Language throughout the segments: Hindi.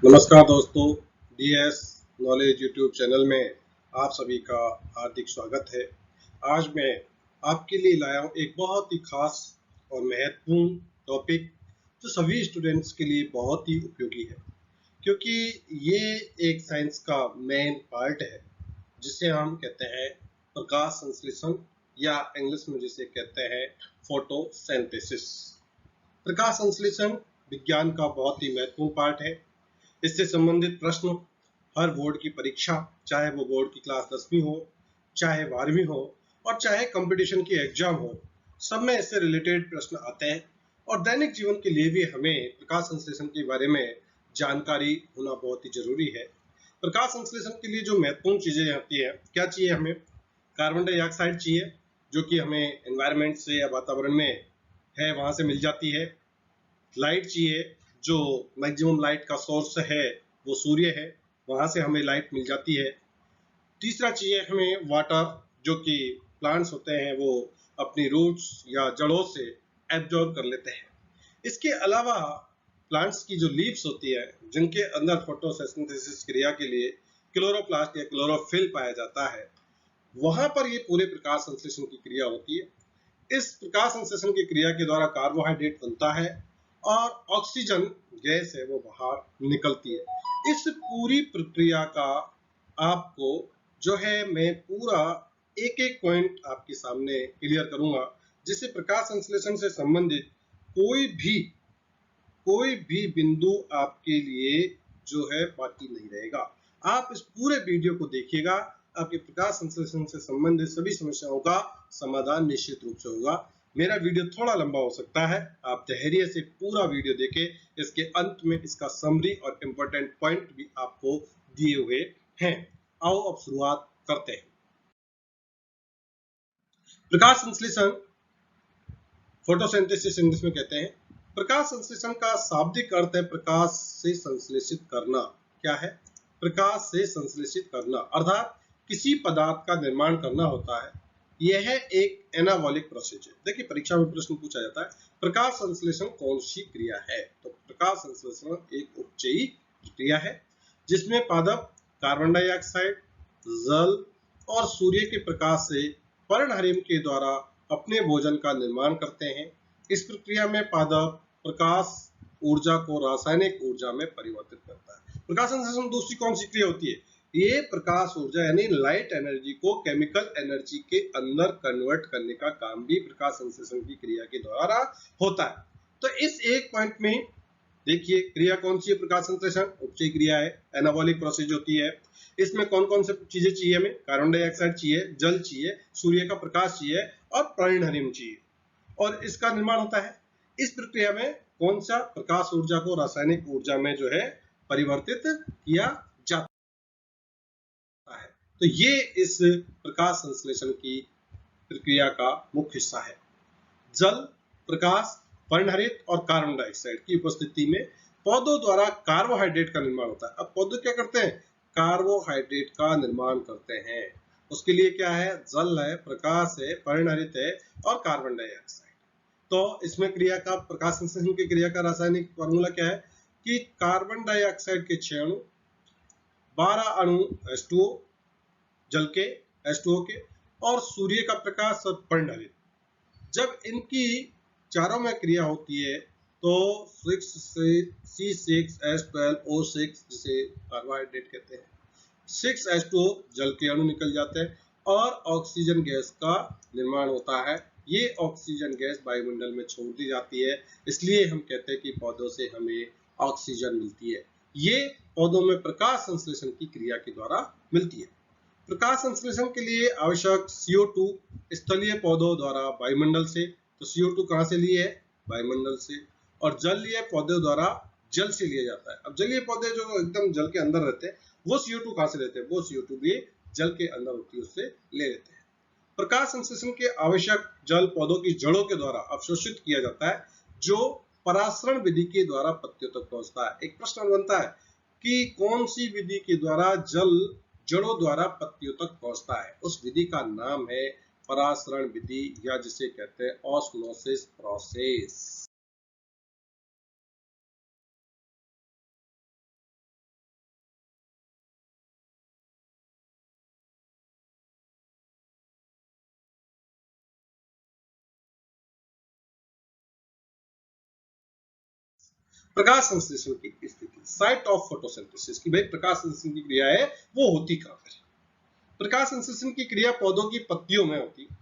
नमस्कार दोस्तों, डीएस नॉलेज यूट्यूब चैनल में आप सभी का हार्दिक स्वागत है। आज मैं आपके लिए लाया हूँ एक बहुत ही खास और महत्वपूर्ण टॉपिक जो सभी स्टूडेंट्स के लिए बहुत ही उपयोगी है, क्योंकि ये एक साइंस का मेन पार्ट है जिसे हम कहते हैं प्रकाश संश्लेषण या इंग्लिश में जिसे कहते हैं फोटोसिंथेसिस। प्रकाश संश्लेषण विज्ञान का बहुत ही महत्वपूर्ण पार्ट है। इससे संबंधित प्रश्न हर बोर्ड की परीक्षा, चाहे वो बोर्ड की क्लास 10वीं हो, चाहे 12वीं हो और चाहे कंपटीशन की एग्जाम हो, सब में इससे रिलेटेड प्रश्न आते हैं। और दैनिक जीवन के लिए भी हमें प्रकाश संश्लेषण के बारे में जानकारी होना बहुत ही जरूरी है। प्रकाश संश्लेषण के लिए जो महत्वपूर्ण चीजें आती है, क्या चाहिए हमें? कार्बन डाइऑक्साइड चाहिए, जो कि हमें एनवायरमेंट से या वातावरण में है वहां से मिल जाती है। लाइट चाहिए, जो मैक्सिमम लाइट का सोर्स है वो सूर्य है, वहां से हमें लाइट मिल जाती है। तीसरा चाहिए हमें वाटर, जो कि प्लांट्स होते हैं वो अपनी रूट्स या जड़ों से एब्जॉर्ब कर लेते हैं। इसके अलावा प्लांट्स की जो लीव्स होती है, जिनके अंदर फोटोसिंथेसिस क्रिया के लिए क्लोरोप्लास्ट या क्लोरोफिल पाया जाता है, वहां पर ये पूरे प्रकाश संश्लेषण की क्रिया होती है। इस प्रकाश संश्लेषण की क्रिया के द्वारा कार्बोहाइड्रेट बनता है और ऑक्सीजन गैस है वो बाहर निकलती है। इस पूरी प्रक्रिया का आपको जो है मैं पूरा एक एक पॉइंट आपके सामने क्लियर करूंगा, जिससे प्रकाश संश्लेषण से संबंधित कोई भी बिंदु आपके लिए जो है बाकी नहीं रहेगा। आप इस पूरे वीडियो को देखिएगा, आपके प्रकाश संश्लेषण से संबंधित सभी समस्याओं का समाधान निश्चित रूप से होगा। मेरा वीडियो थोड़ा लंबा हो सकता है, आप धैर्य से पूरा वीडियो देखें। इसके अंत में इसका समरी और इम्पोर्टेंट पॉइंट भी आपको दिए हुए हैं। आओ अब शुरुआत करते हैं। प्रकाश संश्लेषण, फोटोसिंथेसिस इंग्लिश में कहते हैं। प्रकाश संश्लेषण का शाब्दिक अर्थ है प्रकाश से संश्लेषित करना। क्या है? प्रकाश से संश्लेषित करना, अर्थात किसी पदार्थ का निर्माण करना होता है। यह एक एनाबॉलिक प्रोसेस है। देखिए, परीक्षा में प्रश्न पूछा जाता है, प्रकाश संश्लेषण कौन सी क्रिया है? तो प्रकाश संश्लेषण एक उपचयी प्रक्रिया है जिसमें पादप कार्बन डाइऑक्साइड, जल और सूर्य के प्रकाश से पर्णहरिम के द्वारा अपने भोजन का निर्माण करते हैं। इस प्रक्रिया में पादप प्रकाश ऊर्जा को रासायनिक ऊर्जा में परिवर्तित करता है। प्रकाश संश्लेषण दूसरी कौन सी क्रिया होती है? ये प्रकाश ऊर्जा यानी लाइट एनर्जी को केमिकल एनर्जी के अंदर कन्वर्ट करने का काम भी प्रकाश संश्लेषण की क्रिया के द्वारा होता है। तो इस एक पॉइंट में देखिए, क्रिया कौन सी है? प्रकाश संश्लेषण उपचयी क्रिया है, एनाबॉलिक प्रोसेस होती है। इसमें कौन कौन से चीजें चाहिए हमें? कार्बन डाइऑक्साइड चाहिए, जल चाहिए, सूर्य का प्रकाश चाहिए और पर्णहरिम चाहिए, और इसका निर्माण होता है। इस प्रक्रिया में कौन सा प्रकाश ऊर्जा को रासायनिक ऊर्जा में जो है परिवर्तित किया जाता है। तो ये इस प्रकाश संश्लेषण की प्रक्रिया का मुख्य हिस्सा है। जल, प्रकाश, पर्णहरित और कार्बन डाइऑक्साइड की उपस्थिति में पौधों द्वारा कार्बोहाइड्रेट का निर्माण होता है। अब पौधे क्या करते हैं? कार्बोहाइड्रेट का निर्माण करते हैं। उसके लिए क्या है? जल है, प्रकाश है, पर्णहरित है और कार्बन डाइऑक्साइड। तो इसमें क्रिया का, प्रकाश संश्लेषण की क्रिया का रासायनिक फॉर्मूला क्या है कि कार्बन डाइऑक्साइड के 6 अणु, 12 अणु H2O जल के, H2O के, और सूर्य का प्रकाश और पर्णहरित, जब इनकी चारों में क्रिया होती है तो 6C6H12O6 जिसे कार्बोहाइड्रेट कहते हैं, 6H2O जल के अणु निकल जाते हैं और ऑक्सीजन गैस का निर्माण होता है। ये ऑक्सीजन गैस वायुमंडल में छोड़ दी जाती है, इसलिए हम कहते हैं कि पौधों से हमें ऑक्सीजन मिलती है। ये पौधों में प्रकाश संश्लेषण की क्रिया के द्वारा मिलती है। प्रकाश संश्लेषण के लिए आवश्यक CO2 स्थलीय पौधों द्वारा वायुमंडल से, तो CO2 कहां से लिए है? वायुमंडल से। और जल लिए पौधों द्वारा जल से लिया जाता है। अब जलीय पौधे जो एकदम जल के अंदर रहते हैं, वो CO2 कहां से लेते हैं? वो CO2 भी जल के अंदर होती है, उससे ले लेते हैं। प्रकाश संश्लेषण के आवश्यक जल पौधों की जड़ों के द्वारा अवशोषित किया जाता है, जो परासरण विधि के द्वारा पत्तियों तक पहुंचता है। एक प्रश्न बनता है कि कौन सी विधि के द्वारा जल जड़ों द्वारा पत्तियों तक पहुंचता है? उस विधि का नाम है परासरण विधि, या जिसे कहते हैं ऑस्मोसिस प्रोसेस। प्रकाश संश्लेषण की स्थिति, साइट ऑफ फोटोसिंथेसिस, की भाई प्रकाश संश्लेषण की क्रिया है वो होती कहाँ पर। प्रकाश संश्लेषण की क्रिया पौधों की पत्तियों में होती है,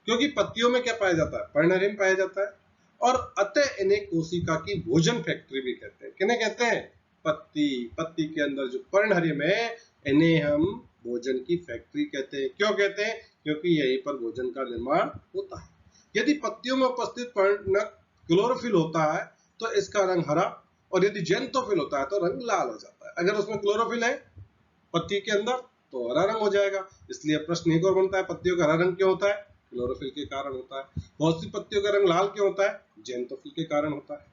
क्योंकि पत्तियों में क्या पाया जाता है, पर्णहरिम पाया जाता है, और अतः इन्हें कोशिका की भोजन फैक्ट्री भी कहते हैं। किन्हें कहते हैं, पत्ती के अंदर जो पर्णहरिम है इन्हें हम भोजन की फैक्ट्री कहते हैं। क्यों कहते हैं, क्योंकि यहीं पर भोजन का निर्माण होता है। यदि पत्तियों में उपस्थित पर्णक क्लोरोफिल होता है तो इसका रंग हरा, और यदि जेंथोफिल होता है तो रंग लाल हो जाता है। अगर उसमें क्लोरोफिल है पत्ती के अंदर तो हरा रंग हो जाएगा। इसलिए प्रश्न एक और बनता है, पत्तियों का हरा रंग क्यों होता है, क्लोरोफिल के कारण होता है। बहुत सी पत्तियों का रंग लाल क्यों होता है, जेंथोफिल के कारण होता है।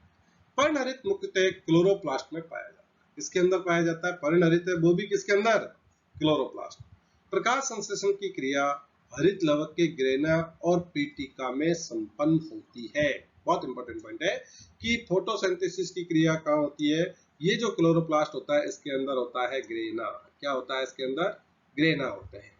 पर्णहरित मुख्यतः क्लोरोप्लास्ट में पाया जाता है। किसके अंदर पाया जाता है, पर्णहरित है वो भी किसके अंदर, क्लोरोप्लास्ट। प्रकाश संश्लेषण की क्रिया हरित लवक के ग्रेना और पीटिका में संपन्न होती है। बहुत इंपॉर्टेंट पॉइंट है कि फोटोसिंथेसिस की क्रिया कहाँ होती है, ये जो क्लोरोप्लास्ट होता है इसके अंदर होता है ग्रेना। क्या होता है इसके अंदर, ग्रेना होते हैं।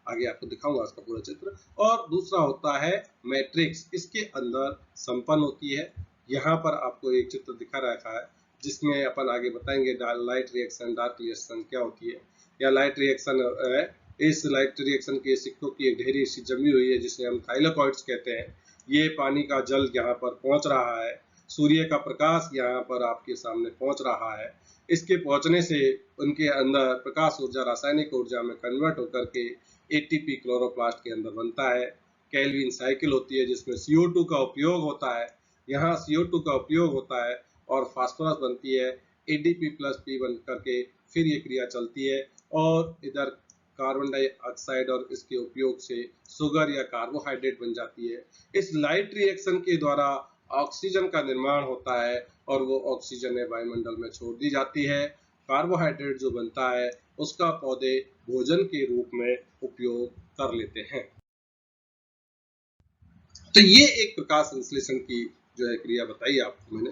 आगे आपको दिखाऊंगा इसका पूरा चित्र। और दूसरा होता है मैट्रिक्स, इसके अंदर संपन्न होती है। यहाँ पर आपको एक चित्र दिखा रखा है जिसमें अपन आगे बताएंगे लाइट रिएक्शन, डार्क रिएक्शन क्या होती है। या लाइट रिएक्शन है, इस लाइट रिएक्शन के सिक्कों की एक ढेरी सी जमी हुई है जिसे हम थाइलाकॉइड्स कहते हैं। ये पानी का जल यहाँ पर पहुंच रहा है, सूर्य का प्रकाश यहाँ पर आपके सामने पहुंच रहा है। इसके पहुंचने से उनके अंदर प्रकाश ऊर्जा रासायनिक ऊर्जा में कन्वर्ट होकर के एटीपी क्लोरोप्लास्ट के अंदर बनता है। केल्विन साइकिल होती है जिसमें CO2 का उपयोग होता है। यहाँ CO2 का उपयोग होता है और फास्फोरस बनती है, ADP+P बन करके फिर ये क्रिया चलती है, और इधर कार्बन डाइऑक्साइड और इसके उपयोग से शुगर या कार्बोहाइड्रेट बन जाती है। इस लाइट रिएक्शन के द्वारा ऑक्सीजन का निर्माण होता है और वो ऑक्सीजन वायुमंडल में छोड़ दी जाती है। कार्बोहाइड्रेट जो बनता है उसका पौधे भोजन के रूप में उपयोग कर लेते हैं। तो ये एक प्रकाश संश्लेषण की जो है क्रिया बताई आपको मैंने।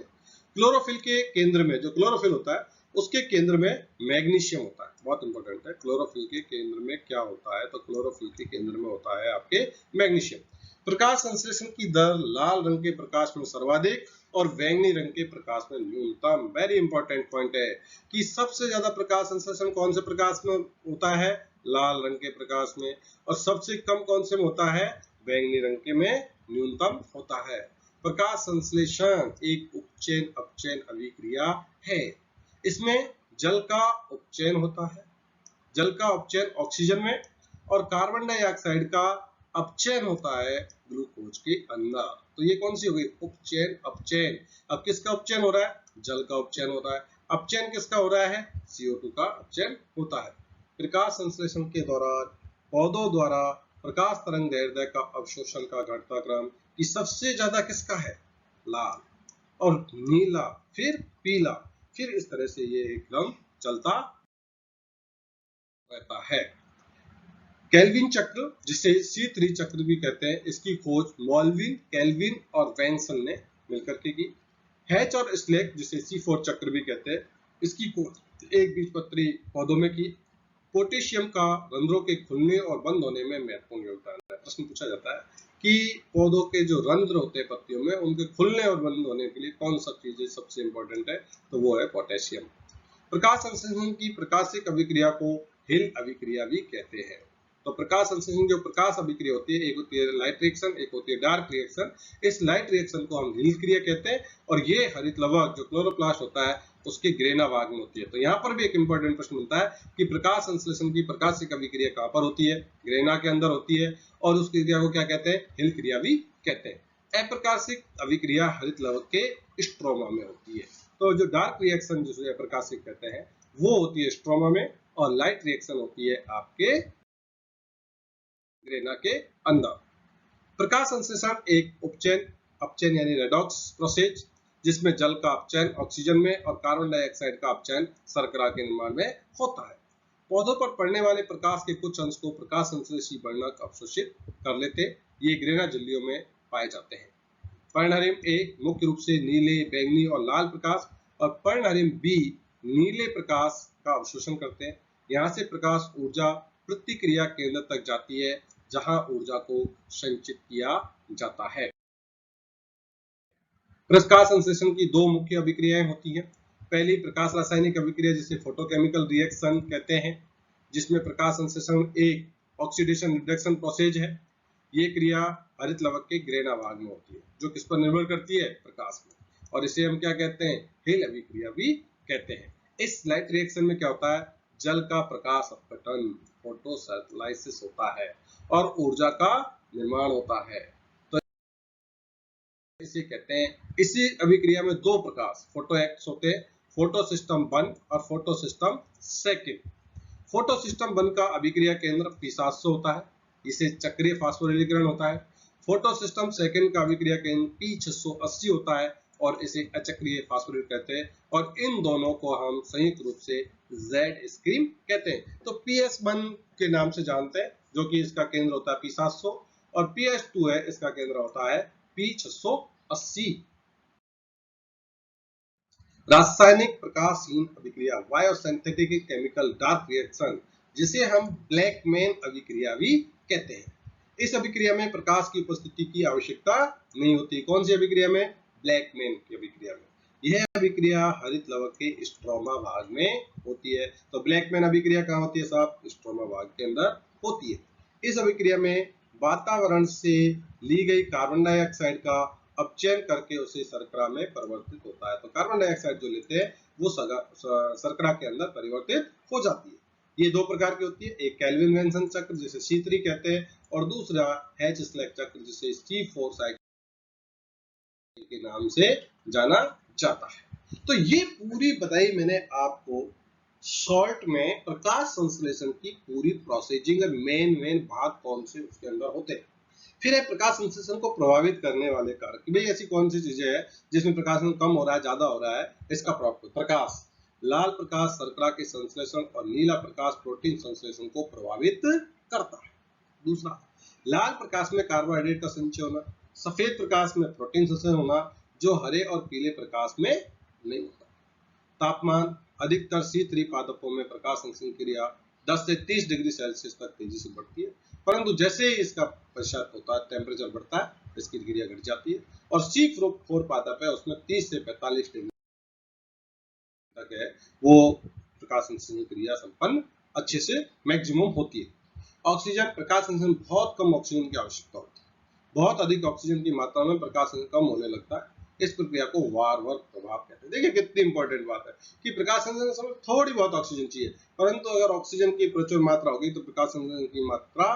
क्लोरोफिल के केंद्र में, जो क्लोरोफिल होता है उसके केंद्र में मैग्नीशियम होता है। बहुत इंपॉर्टेंट है, क्लोरोफिल के केंद्र में क्या होता है, तो क्लोरोफिल के केंद्र में होता है आपके मैग्नीशियम। प्रकाश संश्लेषण की दर लाल रंग के प्रकाश में सर्वाधिक और बैंगनी रंग के प्रकाश में न्यूनतम। वेरी इंपॉर्टेंट पॉइंट है कि सबसे ज्यादा प्रकाश संश्लेषण कौन से प्रकाश में होता है, लाल रंग के प्रकाश में, और सबसे कम कौन से में होता है, बैंगनी रंग के में न्यूनतम होता है। प्रकाश संश्लेषण एक उपचयन अपचयन अभिक्रिया है। इसमें जल का उपचयन होता है, जल का उपचयन ऑक्सीजन में, और कार्बन डाइऑक्साइड का अपचयन होता है ग्लूकोज के अंदर। तो ये कौन सी हो गई, उपचयन अपचयन। अब किसका उपचयन हो रहा है, जल का उपचयन हो रहा है। अपचयन किसका हो रहा है, CO2 का अपचयन होता है। प्रकाश संश्लेषण के दौरान पौधों द्वारा प्रकाश तरंग दैर्ध्य का अवशोषण का घटनाक्रम कि सबसे ज्यादा किसका है, लाल, और नीला, फिर पीला, फिर इस तरह से ये एकदम चलता रहता है। केल्विन चक्र, जिसे C3 चक्र भी कहते हैं, इसकी खोज मॉल्विन, केल्विन और वेंसन ने मिलकर के की। हैच और स्लेक, जिसे C4 चक्र भी कहते हैं, इसकी खोज एक बीजपत्री पौधों में की। पोटेशियम का रंध्रों के खुलने और बंद होने में महत्वपूर्ण योगदान है। प्रश्न पूछा जाता है कि पौधों के जो रंध्र होते हैं पत्तियों में, उनके खुलने और बंद होने के लिए कौन सा चीज सबसे इंपॉर्टेंट है, तो वो है पोटेशियम। प्रकाश संश्लेषण की प्रकाशिक अभिक्रिया को हिल अभिक्रिया भी कहते हैं। तो प्रकाश संश्लेषण जो प्रकाश अभिक्रिया होती है, एक होती है लाइट रिएक्शन, एक होती है डार्क रिएक्शन। इस लाइट रिएक्शन को हम हिल क्रिया कहते हैं, और ये हरित लवक जो क्लोरोप्लास्ट होता है उसके ग्रेना भाग में होती है। तो यहाँ पर भी एक इंपॉर्टेंट प्रश्न बनता है कि प्रकाश संश्लेषण की प्रकाशिक अभिक्रिया कहाँ पर होती है, ग्रेना के अंदर होती है, और उस क्रिया को क्या कहते हैं, हिल क्रिया भी कहते हैं। अप्रकाशिक अभिक्रिया हरित लवक के स्ट्रोमा में होती है। तो जो डार्क रिएक्शन जिसे प्रकाशिक कहते हैं वो होती है स्ट्रोमा में, और लाइट रिएक्शन होती है आपके ग्रेना के अंदर। प्रकाश संश्लेषण एक उपचयन अपचयन यानी रेडॉक्स प्रोसेस, जिसमें जल का अपचयन ऑक्सीजन में और कार्बन डाइऑक्साइड का अपचयन शर्करा के निर्माण में होता है। पौधों पर पड़ने वाले प्रकाश के कुछ अंश को प्रकाश संश्लेषी वर्णक अवशोषित कर लेते, ये ग्रेना झिल्लियों में पाए जाते हैं। पर्णहरिम ए मुख्य रूप से नीले, बैंगनी और लाल प्रकाश, और पर्णहरिम बी नीले प्रकाश का अवशोषण करते हैं। यहाँ से प्रकाश ऊर्जा प्रतिक्रिया केंद्र तक जाती है जहां ऊर्जा को संचित किया जाता है। प्रकाश संश्लेषण की दो मुख्य अभिक्रियाएं होती हैं। पहली प्रकाश रासायनिक अभिक्रिया जिसे फोटोकेमिकल रिएक्शन कहते हैं, जिसमें प्रकाश संश्लेषण एक ऑक्सीडेशन रिडक्शन प्रोसेस है। ये क्रिया हरित लवक के ग्रेना भाग में होती है, जो किस पर निर्भर करती है, प्रकाश में, और इसे हम क्या कहते हैं, हिल अभिक्रिया भी कहते हैं। इस लाइट रिएक्शन में क्या होता है, जल का प्रकाश अपघटन फोटोसिंथेसिस होता है और ऊर्जा का निर्माण होता है, तो इसे कहते हैं। इसी अभिक्रिया में दो प्रकाश फोटो एक्स होते हैं, फोटो सिस्टम 1 और फोटो सिस्टम 2। फोटो सिस्टम 1 का अभिक्रिया केंद्र P700 होता है, इसे चक्रीय फास्फोरिलीकरण होता है। फोटो सिस्टम 2 का अभिक्रिया केंद्र P680 होता है और इसे अचक्रीय फास्फोरिल कहते हैं, और इन दोनों को हम संयुक्त रूप से Z स्क्रीम कहते हैं। तो PS1 के नाम से जानते हैं, जो कि इसका केंद्र होता है P700, और PS2 है, इसका केंद्र होता है P680। रासायनिक प्रकाशहीन अभिक्रिया बायोसिंथेटिक केमिकल डार्क रिएक्शन, जिसे हम ब्लैकमैन अभिक्रिया भी कहते हैं। इस अभिक्रिया में प्रकाश की उपस्थिति की आवश्यकता नहीं होती। कौन सी अभिक्रिया में, ब्लैकमैन की अभिक्रिया में। यह अभिक्रिया हरित लवक के स्ट्रोमा भाग में होती है। तो ब्लैकमैन अभिक्रिया कहाँ होती है साहब, स्ट्रोमा भाग के अंदर होती है। इस अभिक्रिया में वातावरण से ली गई कार्बन डाइऑक्साइड का अपचयन करके उसे शर्करा में परिवर्तित होता है। तो कार्बन डाइऑक्साइड जो लेते हैं वो शर्करा के अंदर परिवर्तित हो जाती है। ये दो प्रकार की होती है, एक केल्विन वेन्सन चक्र जिसे C3 कहते हैं, और दूसरा हैच स्लैक चक्र जिसे C4 साइकिल के नाम से जाना जाता है। तो ये पूरी बताई मैंने आपको शॉर्ट में प्रकाश संश्लेषण की पूरी प्रोसेसिंग और मेन भाग कौन से उसके अंदर होते हैं। फिर है प्रकाश संश्लेषण को प्रभावित करने वाले कारक, कि भाई ऐसी कौन सी चीजें हैं जिसमें प्रकाशन कम हो रहा है, ज्यादा हो रहा है, इसका प्रभाव। प्रकाश, लाल प्रकाश शर्करा के संश्लेषण और नीला प्रकाश प्रोटीन संश्लेषण को प्रभावित करता है। दूसरा, लाल प्रकाश में कार्बोहाइड्रेट का संचय होना, सफेद प्रकाश में प्रोटीन संश्लेषण होना, जो हरे और पीले प्रकाश में नहीं होता। तापमान, अधिकतर C3 पादपों में प्रकाश संश्लेषण क्रिया 10 से 30 डिग्री सेल्सियस तक तेजी से बढ़ती है, परंतु जैसे ही इसका प्रतिशत होता है, टेम्परेचर बढ़ता है, इसकी क्रिया घट जाती है। और C4 पादप है, उसमें 30 से 45 डिग्री तक है, वो प्रकाश संश्लेषण क्रिया संपन्न अच्छे से मैक्सिमम होती है। ऑक्सीजन, प्रकाश संश्लेषण बहुत कम ऑक्सीजन की आवश्यकता होती है, बहुत अधिक ऑक्सीजन की मात्रा में प्रकाश संश्लेषण कम होने लगता है। इस प्रक्रिया को वार-वर्क प्रभाव कहते हैं। देखिए कितनी इंपॉर्टेंट बात है कि प्रकाश संश्लेषण में थोड़ी बहुत ऑक्सीजन चाहिए, परंतु अगर ऑक्सीजन की प्रचुर मात्रा होगी तो प्रकाश संश्लेषण की मात्रा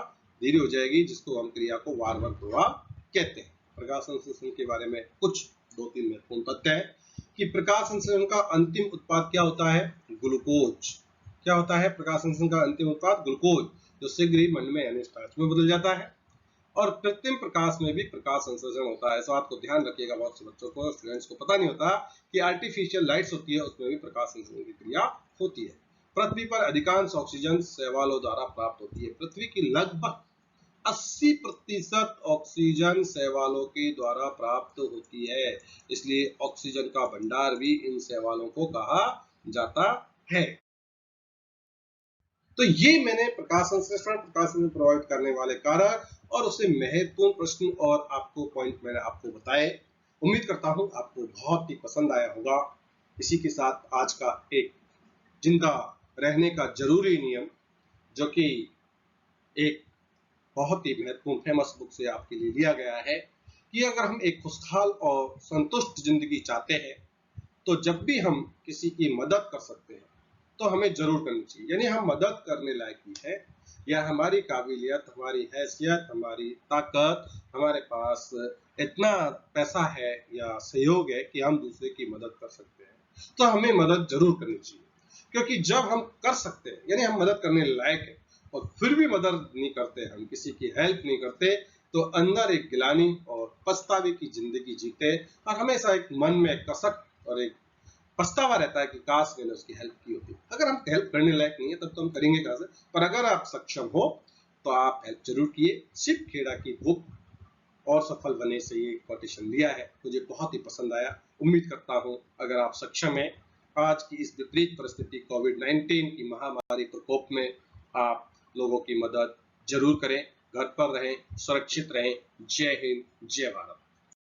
धीरे हो जाएगी, जिसको हम क्रिया को वार-वर्क प्रभाव कहते हैं। प्रकाश संश्लेषण के बारे में कुछ 2-3 महत्वपूर्ण तथ्य है कि प्रकाश संश्लेषण का अंतिम उत्पाद क्या होता है, ग्लूकोज। क्या होता है प्रकाश संश्लेषण का अंतिम उत्पाद, ग्लूकोज, जो शीघ्र ही मंड में यानी स्टार्च में बदल जाता है। और कृत्रिम प्रकाश में भी प्रकाश संश्लेषण होता है। इस बात को ध्यान रखिएगा, बहुत से बच्चों को, स्टूडेंट्स को पता नहीं होता कि आर्टिफिशियल लाइट्स होती है, उसमें भी प्रकाश संश्लेषण की क्रिया होती है। पृथ्वी पर अधिकांश ऑक्सीजन शैवालों द्वारा प्राप्त होती है। पृथ्वी की लगभग 80% ऑक्सीजन शैवालों के द्वारा प्राप्त होती है, इसलिए ऑक्सीजन का भंडार भी इन शैवालों को कहा जाता है। तो ये मैंने प्रकाश संश्लेषण, प्रकाश संश्लेषण प्रभावित करने वाले कारक और उससे महत्वपूर्ण प्रश्न और आपको पॉइंट मैंने आपको बताए। उम्मीद करता हूं आपको बहुत ही पसंद आया होगा। इसी के साथ आज का एक जिंदा रहने का जरूरी नियम, जो कि एक बहुत ही महत्वपूर्ण फेमस बुक से आपके लिए लिया गया है, कि अगर हम एक खुशहाल और संतुष्ट जिंदगी चाहते हैं तो जब भी हम किसी की मदद कर सकते हैं तो हमें जरूर करनी चाहिए। यानी हम मदद करने लायक ही है, या हमारी काबिलियत, हमारी हैसियत, हमारी ताकत, हमारे पास इतना पैसा है या सहयोग है कि हम दूसरे की मदद कर सकते हैं, तो हमें मदद जरूर करनी चाहिए। क्योंकि जब हम कर सकते हैं, यानी हम मदद करने लायक है, और फिर भी मदद नहीं करते, हम किसी की हेल्प नहीं करते, तो अंदर एक गिलानी और पछतावे की जिंदगी जीते, और हमेशा एक मन में कसक और एक पछतावा रहता है कि काश मैंने उसकी हेल्प की होती। अगर हम हेल्प करने लायक नहीं है तब तो हम करेंगे कहां से, पर अगर आप सक्षम हो तो आप हेल्प जरूर किए। शिव खेड़ा की बुक और सफल बने से ये कोटेशन लिया है, मुझे बहुत ही पसंद आया। उम्मीद करता हूं अगर आप सक्षम हैं, आज की इस विपरीत परिस्थिति कोविड-19 की महामारी प्रकोप में आप लोगों की मदद जरूर करें। घर पर रहें, सुरक्षित रहें। जय हिंद, जय भारत।